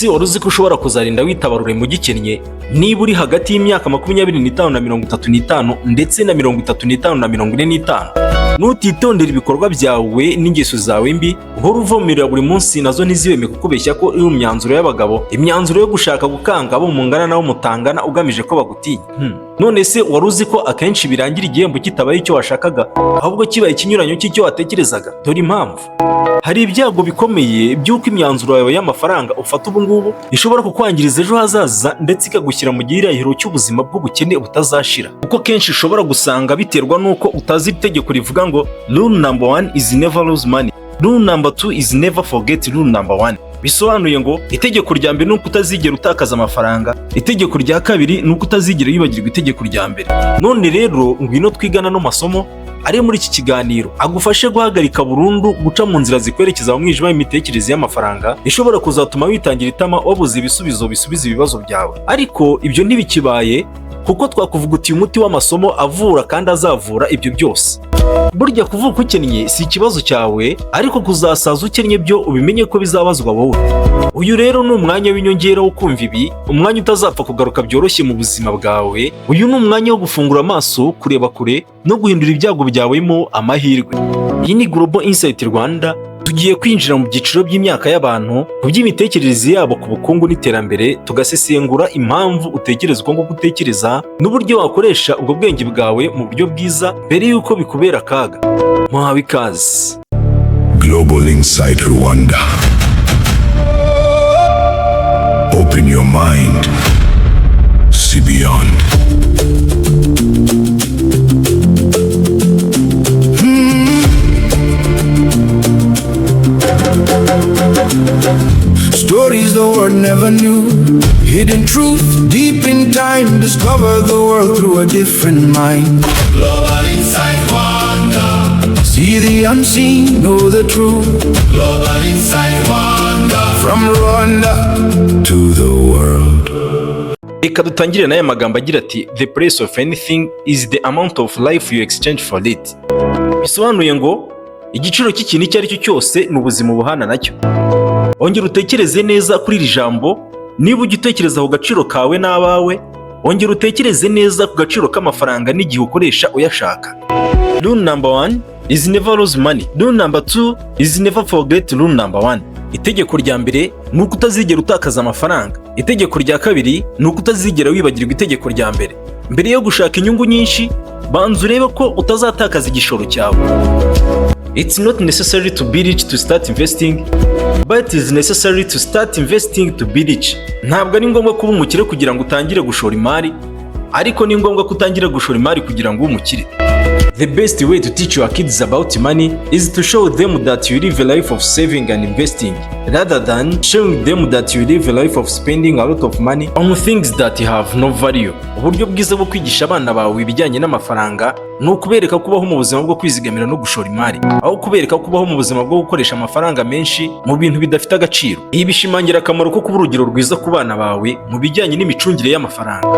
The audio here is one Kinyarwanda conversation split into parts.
se wari uzi ko ushobora kuzarinda witabarure mu gikennye niba uri hagati y'imyaka 25 na 35 ndetse na 35 na 45? Nutitondera ibikorwa byawe n'ingeso zawe mbi, uhora uvomerera buri munsi, nazo ntizibeme kukubeshya ko iri mu myanzuro y'abagabo, imyanzuro yo gushaka gukanga abo mungana nabo mutangana ugamije ko bagutinya. None se wari uzi ko akenshi birangira igihembo kitabaye icyo washakaga, ahubwo kibaye ikinyuranyo cy'icyo watekerezaga? Dore impamvu. Hari ibyago bikomeye by'uko imyanzuro yawe y'amafaranga ufata ubu ngubu ishobora kukwangiriza ejo hazaza, ndetse ikagushyira mu gihirahiro cy'ubuzima bw'ubukene butazashira, kuko kenshi ushobora gusanga biterwa n'uko utazi itegeko rivuga ngo rule number 1 is never lose money, rule number 2 is never forget rule number 1. Bisobanuye ngo itegeko rya mbere ni uko utazigera utakaza amafaranga, itegeko rya kabiri ni uko utazigera wibagirwa itegeko rya mbere. None rero ngwino twigana no masomo ari muri iki kiganiro agufashe guhagarika burundu guca mu nzira zikwerekeza mu mwijima w'imitekerereze y'amafaranga ishobora kuzatuma witangira itama wabuze ibisubizo bisubiza ibibazo byawe. Ariko ibyo ntibikibaye, kuko twakuvuga uti umuti w'amasomo avura kandi azavura ibyo byose. Burya kuvuka ukennye si ikibazo cyawe, ariko kuzasaza ukennye byo ubimenye ko bizabazwa wowe. Uyu rero ni umwanya w'inyongera wo kumva ibi, umwanya utazapfa kugaruka byoroshye mu buzima bwawe. Uyu ni umwanya wo gufungura amaso, kureba kure no guhindura ibyago byawemo amahirwe. Iyi ni Global Insight Rwanda. Tugiye kwinjira mu byiciro by'imyaka y'abantu, mu by'imitekerereze yabo ku bukungu n'iterambere, tugasesengura impamvu utekerezwa ngo gutekereza n'uburyo wakoresha ubwo bwenge bwawe mu buryo bwiza mbere y'uko bikubera akaga. Muhawe ikaze. Global Insight Rwanda. Open your mind. See beyond. Stories the world never knew, hidden truth deep in time, discover the world through a different mind. Global Insight Rwanda. See the unseen, know the truth. Global Insight Rwanda. From Rwanda to the world. Reka dutangire n'aya magambo agira ati the price of anything is the amount of life you exchange for it. Bisobanuye ngo igiciro cy'ikintu icyo ari cyo cyose ni ubuzima buhana nacyo. Ongera utekereze neza kuri iri jambo. Niba ujya utekereza ku gaciro kawe n'abawe, ongera utekereze neza ku gaciro k'amafaranga n'igihe ukoresha uyashaka. Rule number 1 is never lose money. Rule number 2 is never forget rule number 1. Itegeko rya mbere ni uko utazigera utakaza amafaranga. Itegeko rya kabiri ni uko utazigera wibagirwa itegeko rya mbere. Mbere yo gushaka inyungu nyinshi, banza urebe ko utazatakaza igishoro cyawe. It's not necessary to be rich to start investing, but it is necessary to start investing to be rich. Ntabwo ari ngombwa kuba umukire kugira ngo utangire gushora imari, ariko ni ngombwa ko utangira gushora imari kugira ngo ube umukire. The best way to teach your kids about money is to show them that you live a life of saving and investing, rather than showing them that you live a life of spending a lot of money on things that have no value. Uburyo bwiza bwo kwigisha abana bawe ibijyanye n'amafaranga ni ukubereka kubaho mu buzima bwo kwizigamira no gushora imari, aho kubereka kubaho mu buzima bwo gukoresha amafaranga menshi mu bintu bidafite agaciro. Ibi bishimangira akamaro ko kuba urugero rwiza ku bana bawe mu bijyanye n'imicungire y'amafaranga.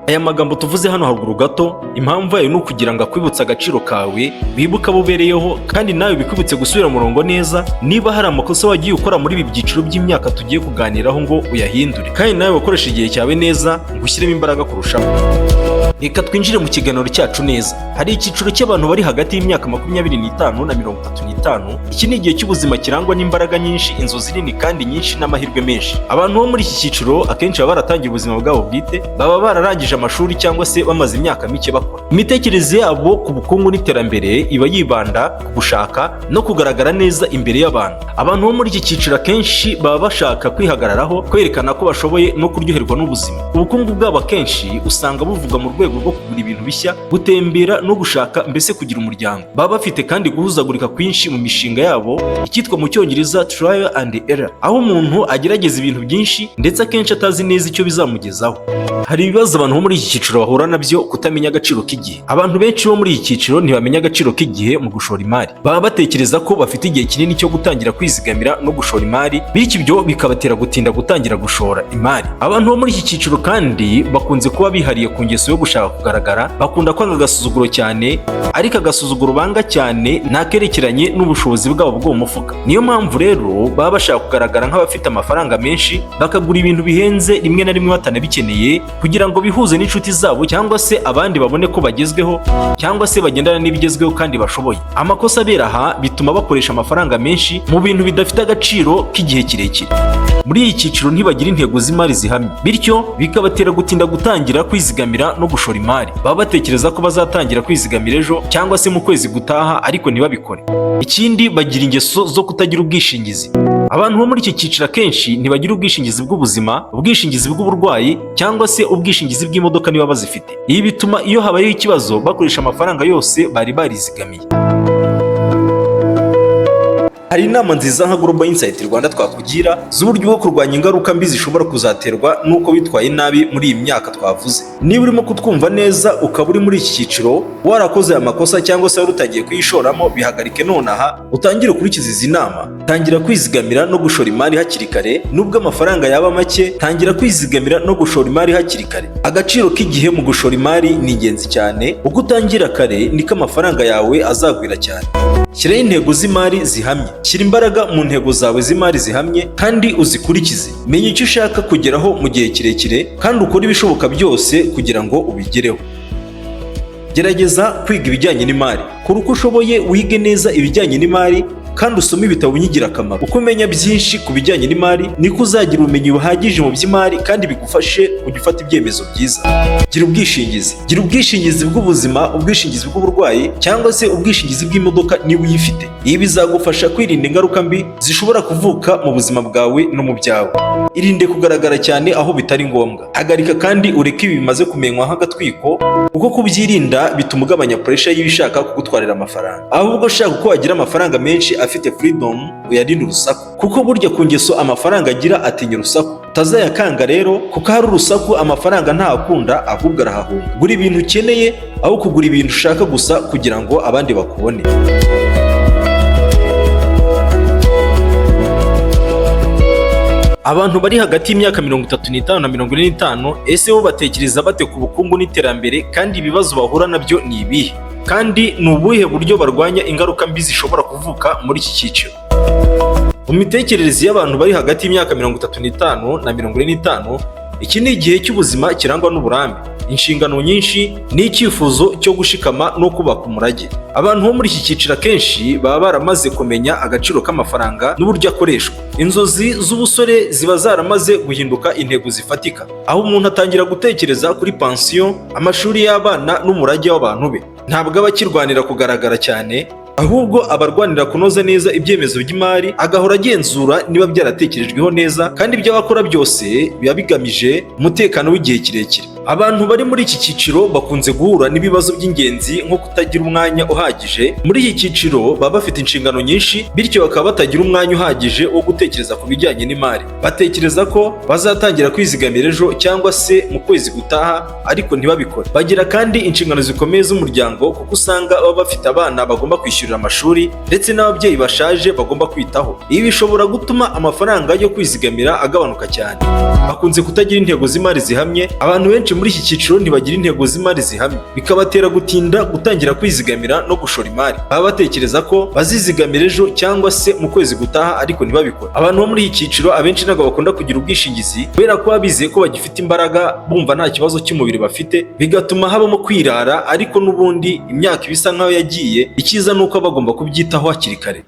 Aya magambo tuvuze hano haruguru gato, impamvu yayo ni ukugira ngo akwibutse agaciro kawe, wibuka bubereyeho, kandi nawe bikwibutse gusubira mu murongo neza niba hari amakosa wagiye ukora muri ibi byiciro by'imyaka tugiye kuganiraho ngo uyahindure, kandi nawe wakoresha igihe cyawe neza ngo ushyiremo imbaraga kurushaho. Reka twinjire mu kiganiro cyacu neza. Hari icyiciro cy'abantu bari hagati y'imyaka 25 na 35. Iki ni igihe cy'ubuzima kirangwa n'imbaraga nyinshi, inzozi nini kandi nyinshi n'amahirwe menshi. Abantu bo muri iki cyiciro akenshi baba baratangiye ubuzima bwabo bwite, baba bararangije amashuri cyangwa se bamaze imyaka mike bakora. Imitekerereze yabo ku bukungu n'iterambere iba yibanda ku gushaka no kugaragara neza imbere y'abantu. Abantu bo muri iki cyiciro akenshi baba bashaka kwihagararaho, kwerekana ko bashoboye no kuryoherwa n'ubuzima. Ubukungu bwabo akenshi usanga buvuga mu rwego rwo kugura ibintu bishya, gutembera no gushaka, mbese kugira umuryango. Baba bafite kandi guhuzagurika kwinshi mu mishinga yabo, icyitwa mu cyongereza trial and error, aho umuntu agerageza ibintu byinshi ndetse akenshi atazi neza icyo bizamugezaho. Hari ibibazo abantu bo muri iki cyiciro bahura nabyo: kutamenya agaciro k'igihe. cy'igihe. Abantu benshi bo muri iki cyiciro ntibamenya agaciro k'igihe mu gushora imari. Baba batekereza ko bafite igihe kinini cyo gutangira kwizigamira no gushora imari, bityo ibyo bikabatera gutinda gutangira gushora imari. Abantu bo muri iki cyiciro kandi bakunze kuba bihariye ku ngeso yo gushaka kugaragara, bakunda kwanga agasuzuguro cyane, ariko agasuzuguro banga cyane ntakerekeranye n'ubushobozi bwabo bwo mu mufuka. Niyo mpamvu rero baba bashaka kugaragara nk'abafite amafaranga menshi, bakagura ibintu bihenze rimwe na rimwe batanabikeneye kugira ngo bihuze n'inshuti zabo, cyangwa se abandi babone ko bagezweho, cyangwa se bagendana n'ibigezweho kandi bashoboye. Amakosa abera aha bituma bakoresha amafaranga menshi mu bintu bidafite agaciro k'igihe kirekire. Muri iki cyiciro ntibagira intego z'imari zihamye, bityo bikabatera gutinda gutangira kwizigamira no gushora imari. Baba batekereza ko bazatangira kwizigamira ejo cyangwa se mu kwezi gutaha, ariko ntibabikore. Ikindi, bagira ingeso zo kutagira ubwishingizi. Abantu bo muri iki cyiciro akenshi ntibagira ubwishingizi bw'ubuzima, ubwishingizi bw'uburwayi, cyangwa se ubwishingizi bw'imodoka niba bazifite. Ibi bituma iyo habayeho ikibazo bakoresha amafaranga yose bari barizigamiye. Hari inama nziza nka GLOBAL INSIGHT RWANDA twakugira z'uburyo bwo kurwanya ingaruka mbi zishobora kuzaterwa n'uko witwaye nabi muri iyi myaka twavuze. Niba urimo kutwumva neza ukaba uri muri iki cyiciro warakoze amakosa cyangwa se wari utagiye kuyishoramo, bihagarike nonaha utangire ukurikiza izi nama. Tangira kwizigamira no gushora imari hakiri kare. Nubwo amafaranga yaba make, tangira kwizigamira no gushora imari hakiri kare. Agaciro k'igihe mu gushora imari ni ingenzi cyane. Uko utangira kare niko amafaranga yawe azagwira cyane. Shyiraho intego z'imari zihamye. Shyira imbaraga mu ntego zawe z'imari zihamye kandi uzikurikize. Menya icyo ushaka kugeraho mu gihe kirekire kandi ukore ibishoboka byose kugira ngo ubigereho. Gerageza kwiga ibijyanye n'imari. Kora uko ushoboye wige neza ibijyanye n'imari kandi usome ibitabo by'ingirakamaro. Uko umenya byinshi ku bijyanye n'imari, niko uzagira ubumenyi buhagije mu by'imari kandi bigufashe kujya ufata ibyemezo byiza. Gira ubwishingizi. Gira ubwishingizi bw'ubuzima, ubwishingizi bw'uburwayi, cyangwa se ubwishingizi bw'imodoka niba uyifite. Ibi bizagufasha kwirinda ingaruka mbi zishobora kuvuka mu buzima bwawe no mu byawe. Irinde kugaragara cyane aho bitari ngombwa. Hagarika kandi ureke ibi bimaze kumenywa nk'agatwiko, kuko kubyirinda bituma ugabanya pressure y'ibishaka kugutwarira amafaranga. Ahubwo shaka uko wagira amafaranga menshi afite freedom, uyarinde urusaku, kuko burya ku ngeso amafaranga agira atinya urusaku. Utazayakanga rero, kuko hari urusaku amafaranga ntakunda, ahubwo arahahunga. Gura ibintu ukeneye aho kugura ibintu ushaka gusa kugira ngo abandi bakubone. Abantu bari hagati y'imyaka 35 na 45, ese bo batekereza bate ku bukungu n'iterambere, kandi ibibazo bahura nabyo ni ibihe? Kandi ni ubuhe buryo barwanya ingaruka mbi zishobora kuvuka muri iki cyiciro? Mu mitekerereze y'abantu bari hagati y'imyaka 35 na 45, iki ni igihe cy'ubuzima kirangwa n'uburambe, inshingano nyinshi n'icyifuzo cyo gushikama no kubaka umurage. Abantu bo muri iki cyiciro akenshi baba baramaze kumenya agaciro k'amafaranga n'uburyo akoreshwa. Inzozi z'ubusore ziba zaramaze guhinduka intego zifatika, aho umuntu atangira gutekereza kuri pansiyo, amashuri y'abana n'umurage w'abantu be. Ntabwo aba akirwanira kugaragara cyane, ahubwo abarwanira kunoza neza ibyemezo by'imari, agahora agenzura niba byaratekerejweho neza kandi ibyo bakora byose biba bigamije umutekano w'igihe kirekire. Abantu bari muri iki cyiciro bakunze guhura n'ibibazo by'ingenzi nko kutagira umwanya uhagije. Muri iki cyiciro baba bafite inshingano nyinshi, bityo bakaba batagira umwanya uhagije wo gutekereza ku bijyanye n'imari. Batekereza ko bazatangira kwizigamira ejo cyangwa se mu kwezi gutaha, ariko ntibabikore. Bagira kandi inshingano zikomeye z'umuryango, kuko usanga baba bafite abana bagomba kwishyurira amashuri ndetse n'ababyeyi bashaje bagomba kwitaho. Ibi bishobora gutuma amafaranga yo kwizigamira agabanuka cyane. Bakunze kutagira intego z'imari zihamye. Abantu benshi muri iki cyiciro ntibagira intego z'imari zihamye, bikabatera gutinda gutangira kwizigamira no gushora imari. Baba batekereza ko bazizigamira ejo cyangwa se mu kwezi gutaha, ariko ntibabikore. Abantu bo muri iki cyiciro abenshi ntabwo bakunda kugira ubwishingizi, kubera ko baba bizeye ko bagifite imbaraga, bumva nta kibazo cy'umubiri bafite, bigatuma habamo kwirara, ariko n'ubundi imyaka ibisa nkaho yagiye. Icyiza ni uko bagomba kubyitaho hakiri kare.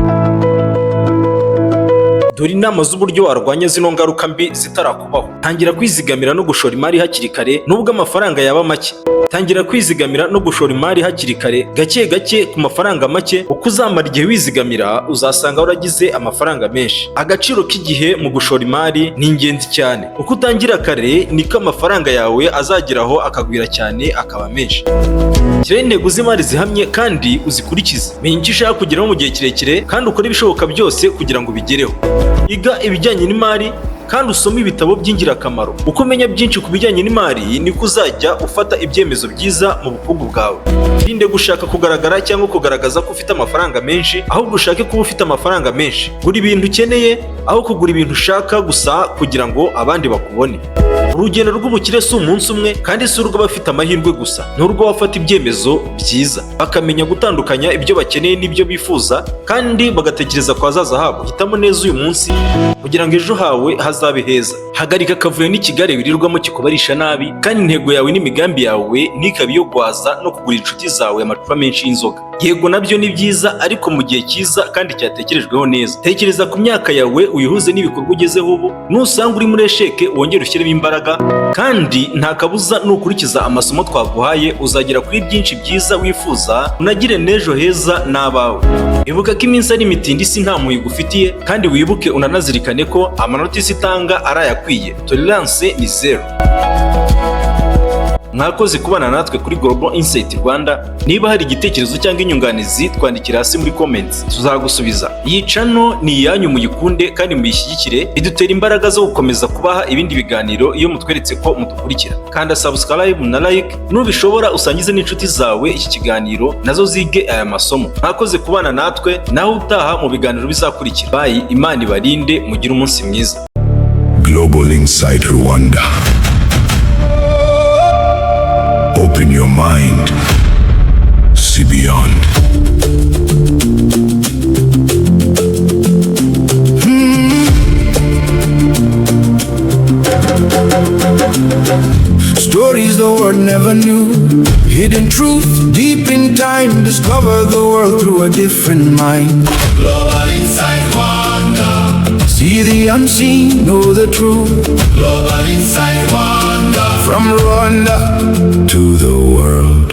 Dore inama z'uburyo warwanya zino ngaruka mbi zitarakubaho. Tangira kwizigamira no gushora imari hakiri kare, nubwo amafaranga yaba make. Tangira kwizigamira no gushora imari hakiri kare, gake gake ku mafaranga make. Uko uzamara igihe wizigamira, uzasanga waragize amafaranga menshi. Agaciro k'igihe mu gushora imari ni ingenzi cyane. Uko utangira kare niko amafaranga yawe azageraho akagwira cyane, akaba menshi. Shyiraho intego z'imari zihamye kandi uzikurikize. Menya icyo ushaka kugeraho mu gihe kirekire kandi ukore ibishoboka byose kugira ngo ubigereho. Iga ibijyanye n'imari kandi usome ibitabo by'ingirakamaro. Uko umenya byinshi ku bijyanye n'imari niko uzajya ufata ibyemezo byiza mu bukungu bwawe. Irinde gushaka kugaragara cyangwa kugaragaza ko ufite amafaranga menshi, ahubwo ushake kuba ufite amafaranga menshi. Gura ibintu ukeneye aho kugura ibintu ushaka gusa kugira ngo abandi bakubone. Urugendo rw'ubukire si umunsi umwe, kandi si urw'abafite amahirwe gusa, ni urw'abafata ibyemezo byiza, bakamenya gutandukanya ibyo bakeneye n'ibyo bifuza, kandi bagatekereza ku hazaza habo. Hitamo neza uyu munsi kugira ngo ejo hawe hazabe heza. Hagarika akavuyo n'ikigare wirirwamo kikubarisha nabi, kandi intego yawe n'imigambi yawe ntikabe iyo gwaza no kugura inshuti zawe amacupa menshi y'inzoga. Yego nabyo ni byiza, ariko mu gihe cyiza kandi cyatekerejweho neza. Tekereza ku myaka yawe uyihuze n'ibikorwa ugezeho ubu, nusanga uri muri esheke wongere ushyiremo imbaraga, kandi nta kabuza nukurikiza amasomo twaguhaye uzagera kuri byinshi byiza wifuza, unagire n'ejo heza n'abawe. Ibuka ko iminsi ari mitindi, isi nta muhigo ufitiye, kandi wibuke unanazirikane ko amanota isi itanga ari ayakwiye. Tolerance ni zero. Mwakoze kubana natwe kuri Global Insight Rwanda. Niba hari igitekerezo cyangwa inyunganizi, twandikira hasi muri comments, tuzagusubiza. Iyi channel ni iyanyu, muyikunde kandi muyishyigikire, idutera imbaraga zo gukomeza kubaha ibindi biganiro iyo mutweretse ko mudukurikira. Kanda subscribe na like, nubishobora usangize n'inshuti zawe iki kiganiro nazo zige aya masomo. Mwakoze kubana natwe, naho utaha mu biganiro bizakurikira. Bye, Imana ibarinde, mugire umunsi mwiza. Global Insight Rwanda. Open your mind. See beyond. Stories the world never knew. Hidden truth deep in time. Discover the world through a different mind. Global Insight Rwanda. See the unseen, know the truth. Global Insight Rwanda. From Rwanda to the world.